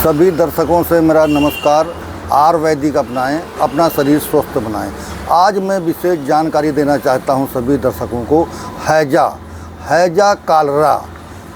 सभी दर्शकों से मेरा नमस्कार। आयुर्वेदिक अपनाएं, अपना शरीर स्वस्थ बनाएं। आज मैं विशेष जानकारी देना चाहता हूं सभी दर्शकों को। हैजा कालरा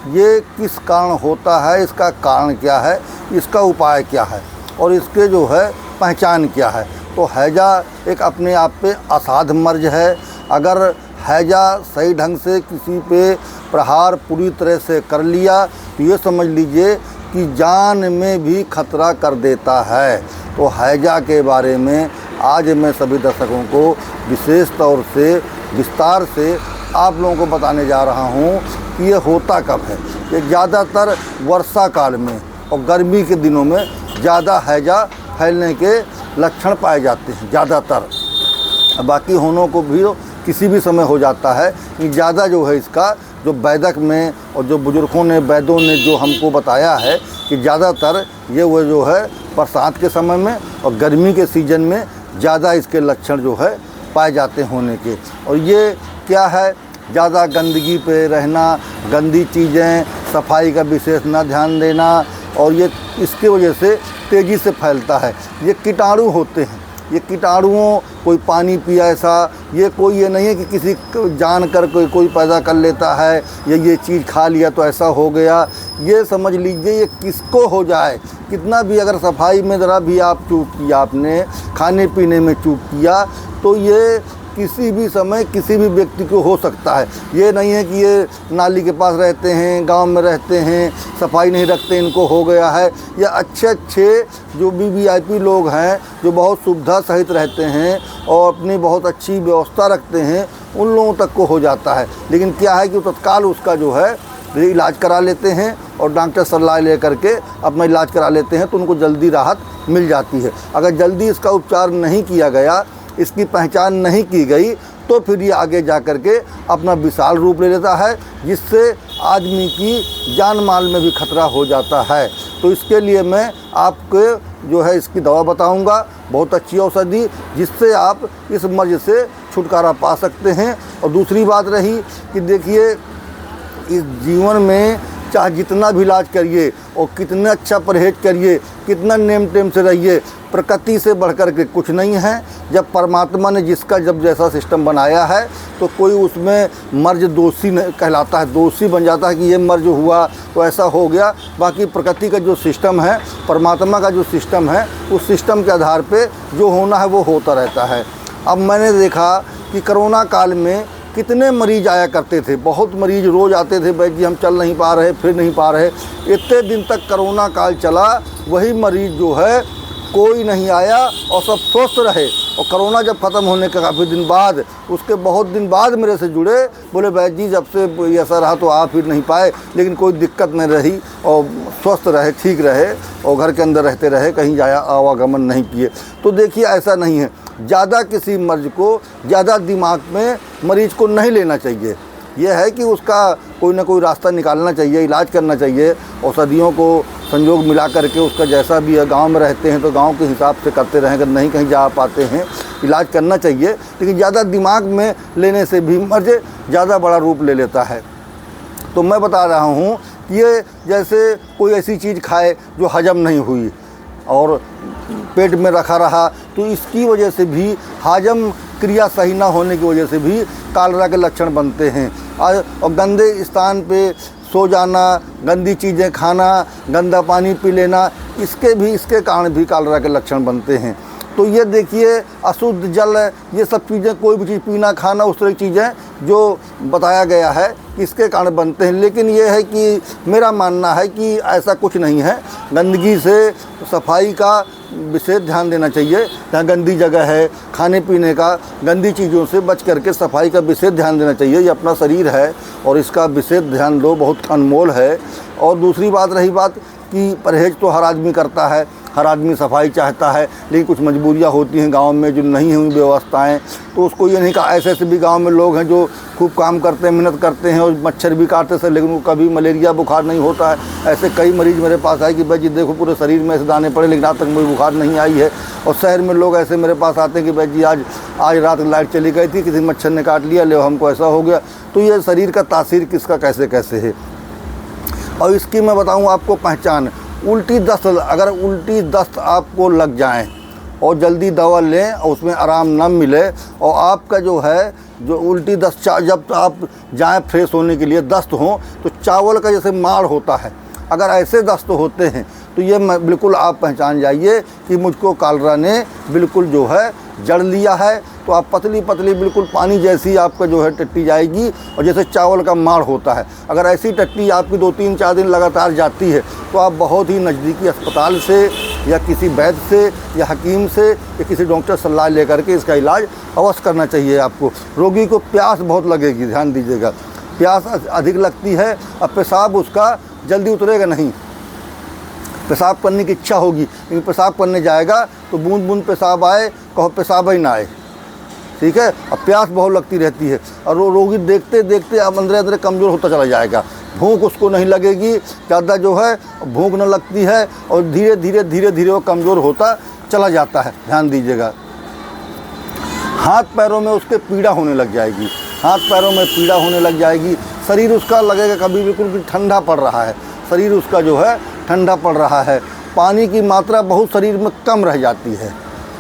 ये किस कारण होता है, इसका कारण क्या है, इसका उपाय क्या है और इसके जो है पहचान क्या है। तो हैजा एक अपने आप पे असाध्य मर्ज है। अगर हैजा सही ढंग से किसी पे प्रहार पूरी तरह से कर लिया तो ये समझ लीजिए कि जान में भी खतरा कर देता है। तो हैजा के बारे में आज मैं सभी दर्शकों को विशेष तौर से विस्तार से आप लोगों को बताने जा रहा हूँ कि ये होता कब है। ये ज़्यादातर वर्षा काल में और गर्मी के दिनों में ज़्यादा हैजा फैलने के लक्षण पाए जाते हैं ज़्यादातर। बाकी होनों को भी किसी भी समय हो जाता है कि ज़्यादा जो है इसका जो वैदक में और जो बुजुर्गों ने वैद्यों ने जो हमको बताया है कि ज़्यादातर ये वो जो है बरसात के समय में और गर्मी के सीज़न में ज़्यादा इसके लक्षण जो है पाए जाते होने के। और ये क्या है, ज़्यादा गंदगी पे रहना, गंदी चीज़ें, सफाई का विशेष न ध्यान देना और ये इसके वजह से तेज़ी से फैलता है। ये कीटाणु होते हैं, ये कीटाणुओं कोई पानी पिया ऐसा, ये कोई ये नहीं है कि किसी जानकर कोई पैदा कर लेता है या ये चीज़ खा लिया तो ऐसा हो गया। ये समझ लीजिए ये किसको हो जाए, कितना भी अगर सफाई में ज़रा भी आप चूक किया, आपने खाने पीने में चूक किया तो ये किसी भी समय किसी भी व्यक्ति को हो सकता है। ये नहीं है कि ये नाली के पास रहते हैं, गांव में रहते हैं, सफाई नहीं रखते इनको हो गया है। या अच्छे जो वीवीआईपी लोग हैं जो बहुत सुविधा सहित रहते हैं और अपनी बहुत अच्छी व्यवस्था रखते हैं, उन लोगों तक को हो जाता है। लेकिन क्या है कि तत्काल उसका जो है इलाज करा लेते हैं और डॉक्टर सलाह ले करके अपना इलाज करा लेते हैं तो उनको जल्दी राहत मिल जाती है। अगर जल्दी इसका उपचार नहीं किया गया, इसकी पहचान नहीं की गई तो फिर ये आगे जा कर के अपना विशाल रूप ले लेता है, जिससे आदमी की जान माल में भी खतरा हो जाता है। तो इसके लिए मैं आपको जो है इसकी दवा बताऊंगा, बहुत अच्छी औषधि, जिससे आप इस मर्ज से छुटकारा पा सकते हैं। और दूसरी बात रही कि देखिए इस जीवन में चाहे जितना भी इलाज करिए और कितना अच्छा परहेज करिए, कितना नेम टेम से रहिए, प्रकृति से बढ़कर के कुछ नहीं है। जब परमात्मा ने जिसका जब जैसा सिस्टम बनाया है तो कोई उसमें मर्ज दोषी कहलाता है, दोषी बन जाता है कि ये मर्ज हुआ तो ऐसा हो गया। बाकी प्रकृति का जो सिस्टम है, परमात्मा का जो सिस्टम है, उस सिस्टम के आधार पे जो होना है वो होता रहता है। अब मैंने देखा कि कोरोना काल में कितने मरीज आया करते थे, बहुत मरीज रोज़ आते थे, भाई जी हम चल नहीं पा रहे, फिर नहीं पा रहे। इतने दिन तक कोरोना काल चला, वही मरीज जो है कोई नहीं आया और सब स्वस्थ रहे। और कोरोना जब ख़त्म होने के काफ़ी दिन बाद, उसके बहुत दिन बाद मेरे से जुड़े, बोले भाई जी जब से ऐसा रहा तो आ फिर नहीं पाए, लेकिन कोई दिक्कत नहीं रही और स्वस्थ रहे, ठीक रहे और घर के अंदर रहते रहे, कहीं जाया आवागमन नहीं किए। तो देखिए ऐसा नहीं है, ज़्यादा किसी मर्ज को ज़्यादा दिमाग में मरीज को नहीं लेना चाहिए। यह है कि उसका कोई ना कोई रास्ता निकालना चाहिए, इलाज करना चाहिए, औषधियों को संयोग मिला करके उसका जैसा भी है, गांव में रहते हैं तो गांव के हिसाब से करते रहें, अगर नहीं कहीं जा पाते हैं इलाज करना चाहिए। लेकिन ज़्यादा दिमाग में लेने से भी मर्ज ज़्यादा बड़ा रूप ले लेता है। तो मैं बता रहा हूँ कि ये जैसे कोई ऐसी चीज़ खाए जो हजम नहीं हुई और पेट में रखा रहा तो इसकी वजह से भी हजम क्रिया सही ना होने की वजह से भी कालरा के लक्षण बनते हैं। और गंदे स्थान पे सो जाना, गंदी चीज़ें खाना, गंदा पानी पी लेना, इसके कारण भी कालरा के लक्षण बनते हैं। तो ये देखिए अशुद्ध जल, ये सब चीज़ें, कोई भी चीज़ पीना खाना, उस तरह की चीज़ें जो बताया गया है इसके कारण बनते हैं। लेकिन ये है कि मेरा मानना है कि ऐसा कुछ नहीं है। गंदगी से सफाई का विशेष ध्यान देना चाहिए। जहाँ गंदी जगह है, खाने पीने का, गंदी चीज़ों से बच करके सफाई का विशेष ध्यान देना चाहिए। ये अपना शरीर है और इसका विशेष ध्यान दो, बहुत अनमोल है। और दूसरी बात रही बात कि परहेज तो हर आदमी करता है, हर आदमी सफाई चाहता है, लेकिन कुछ मजबूरियां होती हैं गांव में जो नहीं हुई व्यवस्थाएं, तो उसको ये नहीं कहा। ऐसे ऐसे भी गांव में लोग हैं जो खूब काम करते हैं, मेहनत करते हैं और मच्छर भी काटते हैं, लेकिन उनको कभी मलेरिया बुखार नहीं होता है। ऐसे कई मरीज मेरे पास आए कि भाई जी देखो पूरे शरीर में ऐसे दाने पड़े लेकिन आज तक मुझे बुखार नहीं आई है। और शहर में लोग ऐसे मेरे पास आते हैं कि भाई जी आज रात लाइट चली गई थी, किसी मच्छर ने काट लिया, ले हमको ऐसा हो गया। तो ये शरीर का तासीर किसका कैसे कैसे है। और इसकी मैं बताऊँ आपको पहचान, उल्टी दस्त, अगर उल्टी दस्त आपको लग जाए और जल्दी दवा लें और उसमें आराम न मिले और आपका जो है जो उल्टी दस्त, जब आप जाएं फ्रेश होने के लिए दस्त हो तो चावल का जैसे माड़ होता है, अगर ऐसे दस्त होते हैं तो ये बिल्कुल आप पहचान जाइए कि मुझको कालरा ने बिल्कुल जो है जड़ लिया है। तो आप पतली पतली बिल्कुल पानी जैसी आपका जो है टट्टी जाएगी और जैसे चावल का माड़ होता है, अगर ऐसी टट्टी आपकी 2-3-4 दिन लगातार जाती है तो आप बहुत ही नज़दीकी अस्पताल से या किसी वैद्य से या हकीम से या किसी डॉक्टर सलाह लेकर के इसका इलाज अवश्य करना चाहिए आपको। रोगी को प्यास बहुत लगेगी, ध्यान दीजिएगा, प्यास अधिक लगती है, अब पेशाब उसका जल्दी उतरेगा नहीं, पेशाब करने की इच्छा होगी लेकिन पेशाब करने जाएगा तो बूंद बूंद पेशाब आए, कहो पेशाब ही ना आए, ठीक है। अब प्यास बहुत लगती रहती है और रोगी देखते देखते अब अंदर अंदर कमज़ोर होता चला जाएगा, भूख उसको नहीं लगेगी, ज़्यादा जो है भूख न लगती है और धीरे धीरे धीरे धीरे वो कमज़ोर होता चला जाता है। ध्यान दीजिएगा, हाथ पैरों में उसके पीड़ा होने लग जाएगी, हाथ पैरों में पीड़ा होने लग जाएगी, शरीर उसका लगेगा कभी बिल्कुल ठंडा पड़ रहा है, शरीर उसका जो है ठंडा पड़ रहा है। पानी की मात्रा बहुत शरीर में कम रह जाती है,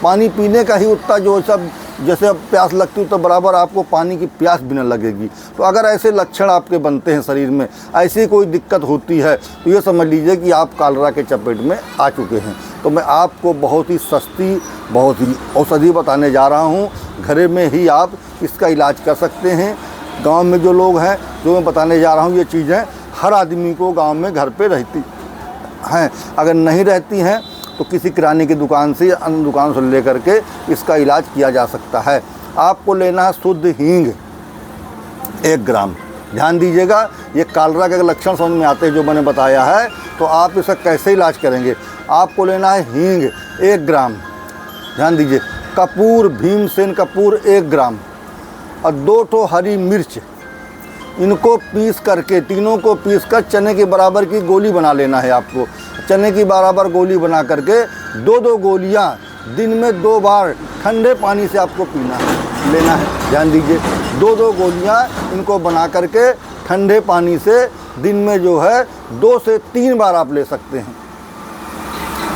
पानी पीने का ही उतना जो सब जैसे प्यास लगती है तो बराबर आपको पानी की प्यास भी न लगेगी। तो अगर ऐसे लक्षण आपके बनते हैं शरीर में, ऐसी कोई दिक्कत होती है तो ये समझ लीजिए कि आप कालरा के चपेट में आ चुके हैं। तो मैं आपको बहुत ही सस्ती, बहुत ही औषधि बताने जा रहा हूँ, घर में ही आप इसका इलाज कर सकते हैं। गांव में जो लोग हैं, जो मैं बताने जा रहा हूँ, ये चीज़ें हर आदमी को गांव में घर पे रहती हैं, अगर नहीं रहती हैं तो किसी किराने की दुकान से या अन्य दुकान से लेकर के इसका इलाज किया जा सकता है। आपको लेना है शुद्ध हींग 1 ग्राम। ध्यान दीजिएगा, ये कालरा के लक्षण समझ में आते हैं जो मैंने बताया है, तो आप इसका कैसे इलाज करेंगे। आपको लेना है हींग 1 ग्राम, ध्यान दीजिए, कपूर, भीमसेन कपूर 1 ग्राम और 2 ठो हरी मिर्च, इनको पीस करके, तीनों को पीस कर चने के बराबर की गोली बना लेना है। आपको चने की बराबर गोली बना करके 2-2 गोलियां दिन में 2 बार ठंडे पानी से आपको लेना है। ध्यान दीजिए, 2-2 गोलियां इनको बना करके ठंडे पानी से दिन में जो है 2 से 3 बार आप ले सकते हैं।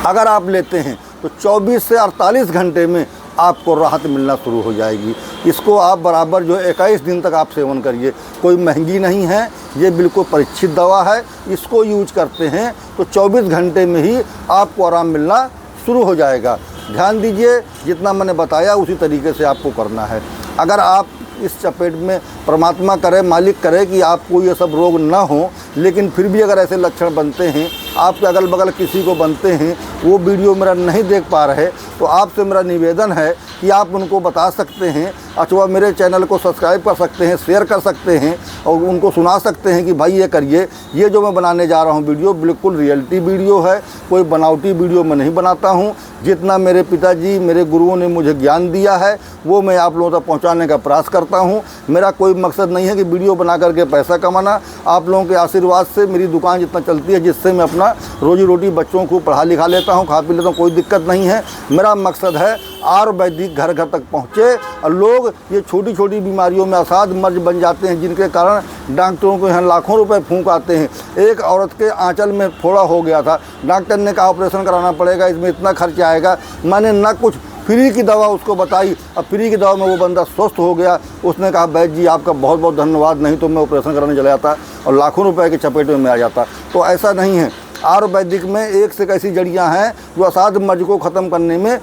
अगर आप लेते हैं तो 24 से 48 घंटे में आपको राहत मिलना शुरू हो जाएगी। इसको आप बराबर जो 21 दिन तक आप सेवन करिए, कोई महंगी नहीं है, ये बिल्कुल परीक्षित दवा है। इसको यूज करते हैं तो 24 घंटे में ही आपको आराम मिलना शुरू हो जाएगा। ध्यान दीजिए, जितना मैंने बताया उसी तरीके से आपको करना है। अगर आप इस चपेट में, परमात्मा करे, मालिक करे कि आपको ये सब रोग ना हो, लेकिन फिर भी अगर ऐसे लक्षण बनते हैं, आपके अगल बगल किसी को बनते हैं, वो वीडियो मेरा नहीं देख पा रहे, तो आपसे मेरा निवेदन है कि आप उनको बता सकते हैं अथवा मेरे चैनल को सब्सक्राइब कर सकते हैं, शेयर कर सकते हैं और उनको सुना सकते हैं कि भाई ये करिए। ये जो मैं बनाने जा रहा हूँ वीडियो बिल्कुल रियलिटी वीडियो है, कोई बनावटी वीडियो मैं नहीं बनाता हूँ। जितना मेरे पिताजी, मेरे गुरुओं ने मुझे ज्ञान दिया है वो मैं आप लोगों तक पहुँचाने का प्रयास करता हूँ। मेरा कोई मकसद नहीं है कि वीडियो बना करके पैसा कमाना। आप लोगों के आशीर्वाद से मेरी दुकान जितना चलती है, जिससे मैं अपना रोजी रोटी बच्चों को पढ़ा लिखा लेता हूँ, खा पी लेता हूँ, कोई दिक्कत नहीं है। मेरा मकसद है आयुर्वेदिक घर घर तक पहुँचे और लोग ये छोटी छोटी बीमारियों में असाध मर्ज बन जाते हैं, जिनके कारण डॉक्टरों को यहाँ लाखों रुपए फूंक आते हैं। एक औरत के आंचल में फोड़ा हो गया था, डॉक्टर ने कहा ऑपरेशन कराना पड़ेगा, इसमें इतना खर्च आएगा। मैंने ना कुछ फ्री की दवा उसको बताई, अब फ्री की दवा में वो बंदा स्वस्थ हो गया। उसने कहा वैद्य जी आपका बहुत बहुत धन्यवाद, नहीं तो मैं ऑपरेशन कराने चला जाता और लाखों रुपए के चपेट में आ जाता। तो ऐसा नहीं है, आयुर्वेदिक में एक से ऐसी जड़ियाँ हैं जो असाध मर्ज को ख़त्म करने में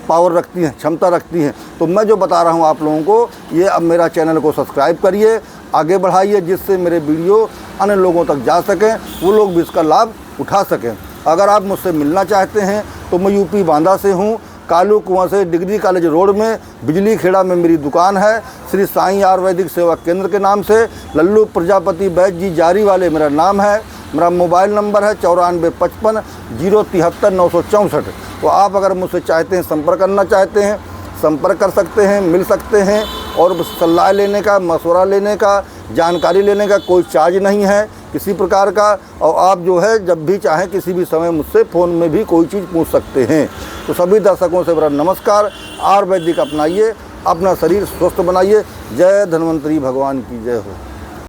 पावर रखती हैं, क्षमता रखती हैं। तो मैं जो बता रहा हूँ आप लोगों को, ये अब मेरा चैनल को सब्सक्राइब करिए, आगे बढ़ाइए, जिससे मेरे वीडियो अन्य लोगों तक जा सकें, वो लोग भी इसका लाभ उठा सकें। अगर आप मुझसे मिलना चाहते हैं तो मैं यूपी बांदा से हूँ, कालू कुआं से डिग्री कॉलेज रोड में बिजली खेड़ा में मेरी दुकान है, श्री साईं आयुर्वेदिक सेवा केंद्र के नाम से। लल्लू प्रजापति वैद्य जी जारी वाले मेरा नाम है। मेरा मोबाइल नंबर है 9455 073 964। तो आप अगर मुझसे चाहते हैं, संपर्क करना चाहते हैं, संपर्क कर सकते हैं, मिल सकते हैं। और सलाह लेने का, मशवरा लेने का, जानकारी लेने का कोई चार्ज नहीं है किसी प्रकार का। और आप जो है जब भी चाहें किसी भी समय मुझसे फ़ोन में भी कोई चीज़ पूछ सकते हैं। तो सभी दर्शकों से मेरा नमस्कार। आयुर्वेदिक अपनाइए, अपना शरीर स्वस्थ बनाइए। जय धन्वंतरी भगवान की जय हो।